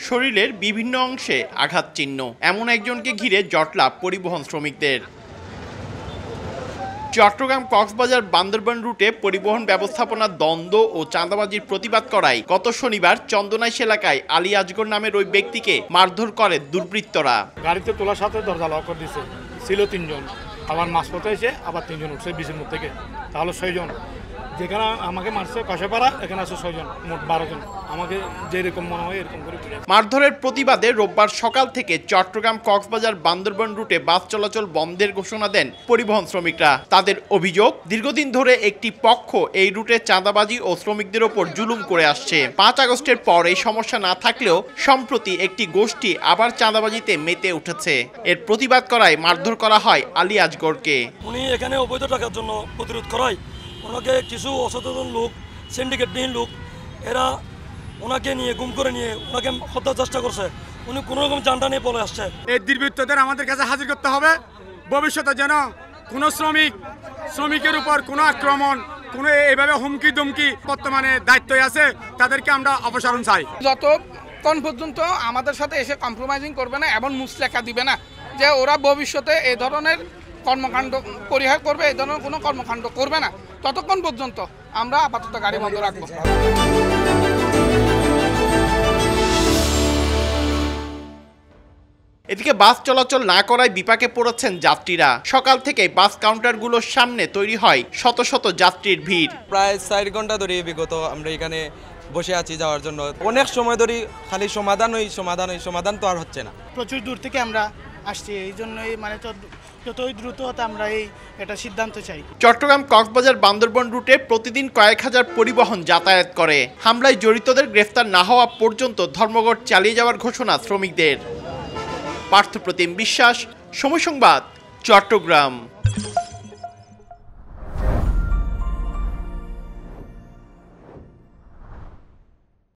শরীরের বিভিন্ন অংশে আঘাত চিহ্ন এমন একজনকে ঘিরে জটলা পরিবহন শ্রমিকদের। চট্টগ্রাম কক্সবাজার বান্দরবান রুটে পরিবহন ব্যবস্থাপনার দ্বন্দ্ব ও চাঁদাবাজির প্রতিবাদ করায় গত শনিবার চন্দনাইশ এলাকায় আলী আজগর নামের ওই ব্যক্তিকে মারধর করে দুর্বৃত্তরা। গাড়িতে তোলার সাথে দরজা লক করে দিচ্ছে, ছিল 3 জন, আবার মাঝপথে এসে আবার 3 জন উঠছে 20-এর মধ্যে থেকে, তাহলে 6 জন। যেখানে আমাকে মারছে কষাপাড়া, এখানে আছে 6 জন, মোট 12 জন। আমাকে যেরকম মনে হয় এরকম করে। মারধরের প্রতিবাদে রোববার সকাল থেকে চট্টগ্রাম কক্সবাজার বান্দরবান রুটে বাস চলাচল বন্ধের ঘোষণা দেন পরিবহন শ্রমিকরা। তাদের অভিযোগ, দীর্ঘদিন ধরে একটি পক্ষ এই রুটে চাঁদাবাজি ও শ্রমিকদের ওপর জুলুম করে আসছে। 5 আগস্টের পর এই সমস্যা না থাকলেও সম্প্রতি একটি গোষ্ঠী আবার চাঁদাবাজিতে মেতে উঠেছে। এর প্রতিবাদ করায় মারধর করা হয় আলী আজগরকে। উনি এখানে অবৈধ টাকার জন্য প্রতিরোধ করায় ওনাকে কিছু অসচেতন লোক, সিন্ডিকেটবিহীন লোক, এরা ওনাকে নিয়ে গুম করে নিয়ে ওনাকে হত্যার চেষ্টা করছে। উনি কোনো রকম জানটা নিয়ে পলে আসছে। এই দুর্বৃত্তদের আমাদের কাছে হাজির করতে হবে। ভবিষ্যতে যেন কোনো শ্রমিকের উপর কোনো আক্রমণ, কোনো এইভাবে হুমকি দুমকি বর্তমানে দায়িত্বে আছে, তাদেরকে আমরা অপসারণ চাই। যতক্ষণ পর্যন্ত আমাদের সাথে এসে কম্প্রোমাইজিং করবে না এবং মুচলেখা দিবে না যে ওরা ভবিষ্যতে এই ধরনের কর্মকাণ্ড পরিহার করবে, এই ধরনের কোনো কর্মকাণ্ড করবে না, ততক্ষণ পর্যন্ত আমরা আপাতত গাড়ি বন্ধ রাখবো। এদিকে বাস চলাচল না করায় বিপাকে পড়েছেন যাত্রীরা। সকাল থেকে বাস কাউন্টারগুলোর সামনে তৈরি হয় শত শত যাত্রীর ভিড়। প্রায় 4 ঘন্টা ধরে বিগত আমরা এখানে বসে আছি যাওয়ার জন্য। অনেক সময় ধরে খালি সমাধান তো আর হচ্ছে না। প্রচুর দূর থেকে আমরা আসছি, এই জন্যই মানে যতই দ্রুত আমরা এটা সিদ্ধান্ত চাই। চট্টগ্রাম কক্সবাজার বান্দরবান রুটে প্রতিদিন কয়েক হাজার পরিবহন যাতায়াত করে। হামলায় জড়িতদের গ্রেফতার না হওয়া পর্যন্ত ধর্মঘট চালিয়ে যাওয়ার ঘোষণা শ্রমিকদের। পার্থপ্রতিম বিশ্বাস, সময় সংবাদ, চট্টগ্রাম।